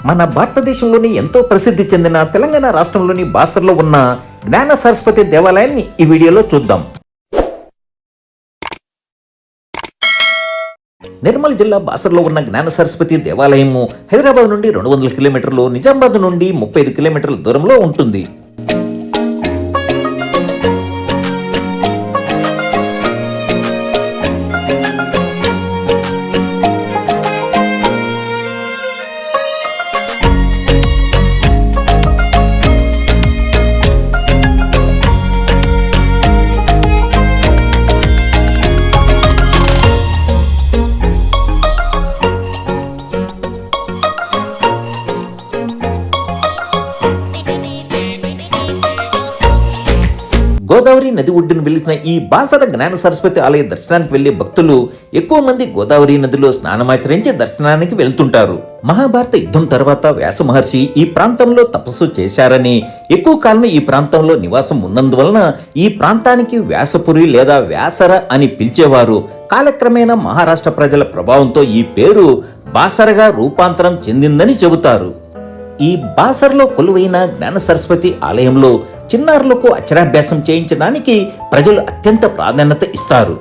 మన భారతదేశంలోని ఎంతో ప్రసిద్ధి చెందిన తెలంగాణ రాష్ట్రంలోని బాసర్లో ఉన్న జ్ఞాన సరస్వతి దేవాలయాన్ని ఈ వీడియోలో చూద్దాం. నిర్మల్ జిల్లా బాసర్లో ఉన్న జ్ఞాన సరస్వతి దేవాలయము హైదరాబాద్ నుండి 200 కిలోమీటర్లు, నిజామాబాద్ నుండి 35 కిలోమీటర్ల దూరంలో ఉంటుంది. గోదావరి నది ఒడ్డును వెలిసిన ఈ బాసర జ్ఞాన సరస్వతి ఆలయ దర్శనానికి వెళ్లే భక్తులు ఎక్కువ మంది గోదావరి నదిలో స్నానమాచరించి దర్శనానికి వెళ్తుంటారు. మహాభారత యుద్ధం తర్వాత వ్యాస మహర్షి ఈ ప్రాంతంలో తపస్సు చేశారని, ఎక్కువ కాలం ఈ ప్రాంతంలో నివాసం ఉన్నందువలన ఈ ప్రాంతానికి వ్యాసపురి లేదా వ్యాసర అని పిలిచేవారు. కాలక్రమేణా మహారాష్ట్ర ప్రజల ప్రభావంతో ఈ పేరు బాసరగా రూపాంతరం చెందిందని చెబుతారు. ఈ బాసర్లో కొలువైన జ్ఞాన సరస్వతి ఆలయంలో చిన్నారులకు అక్షరాభ్యాసం చేయించడానికి ప్రజలు అత్యంత ప్రాధాన్యత ఇస్తారు.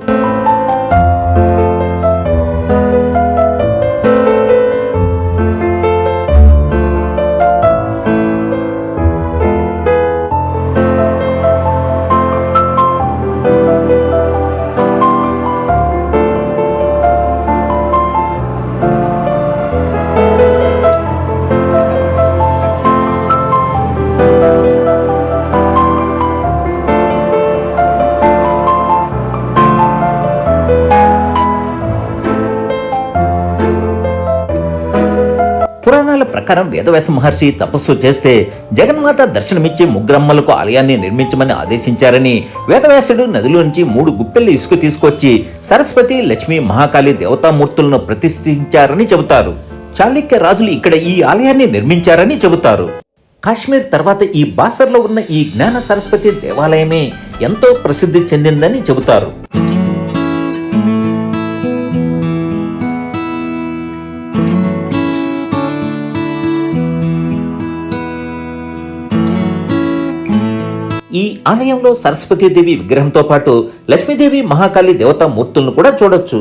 పురాణాల ప్రకారం వేదవ్యాస మహర్షి తపస్సు చేస్తే జగన్మాత దర్శనమిచ్చే ముగ్గురమ్మలకు ఆలయాన్ని నిర్మించమని ఆదేశించారని, వేదవ్యాసుడు నదిలోంచి 3 గుప్పెళ్ల ఇసుక తీసుకొచ్చి సరస్వతి, లక్ష్మి, మహాకాళి దేవతామూర్తులను ప్రతిష్ఠించారని చెబుతారు. చాళుక్య రాజులు ఇక్కడ ఈ ఆలయాన్ని నిర్మించారని చెబుతారు. కాశ్మీర్ తర్వాత ఈ బాసర్లో ఉన్న ఈ జ్ఞాన సరస్వతి దేవాలయమే ఎంతో ప్రసిద్ధి చెందిందని చెబుతారు. ఈ ఆలయంలో సరస్వతీదేవి విగ్రహంతో పాటు లక్ష్మీదేవి, మహాకాళి దేవతా మూర్తులను కూడా చూడొచ్చు.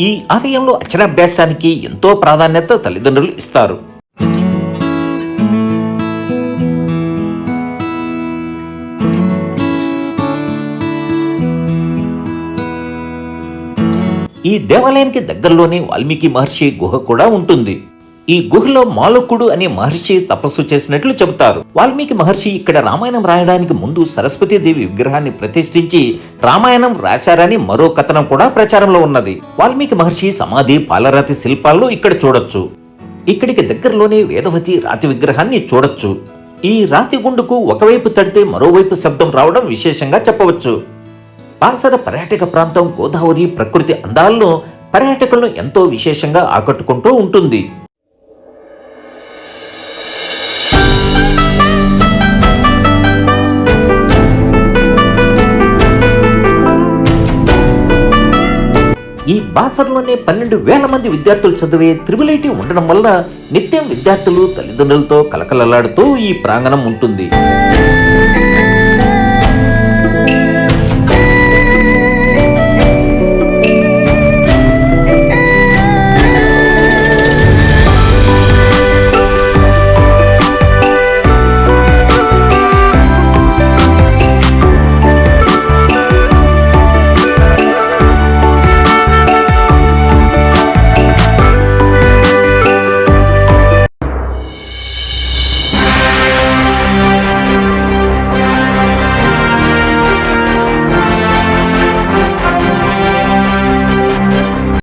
ఈ ఆలయంలో అక్షరాభ్యాసానికి ఎంతో ప్రాధాన్యత తల్లిదండ్రులు ఇస్తారు. ఈ దేవాలయానికి దగ్గరలోనే వాల్మీకి మహర్షి గుహ కూడా ఉంటుంది. ఈ గుహలో మాలోకుడు అనే మహర్షి తపస్సు చేసినట్లు చెబుతారు. వాల్మీకి మహర్షి ఇక్కడ రామాయణం రాయడానికి ముందు సరస్వతీదేవి విగ్రహాన్ని ప్రతిష్ఠించి రామాయణం రాశారని మరో కథనం కూడా ప్రచారంలో ఉన్నది. వాల్మీకి మహర్షి సమాధి, పాలరాతి శిల్పాల్లో ఇక్కడ చూడొచ్చు. ఇక్కడికి దగ్గరలోనే వేదవతి రాతి విగ్రహాన్ని చూడొచ్చు. ఈ రాతి గుండుకు ఒకవైపు తడితే మరోవైపు శబ్దం రావడం విశేషంగా చెప్పవచ్చు. బాసర పర్యాటక ప్రాంతం గోదావరి ప్రకృతి అందాలను పర్యాటకులను ఎంతో విశేషంగా ఆకట్టుకుంటూ ఉంటుంది. ఈ బాసర్లోనే 12,000 మంది విద్యార్థులు చదివే త్రిబుల్ ఐటీ ఉండడం వల్ల నిత్యం విద్యార్థులు తల్లిదండ్రులతో కలకలలాడుతూ ఈ ప్రాంగణం ఉంటుంది.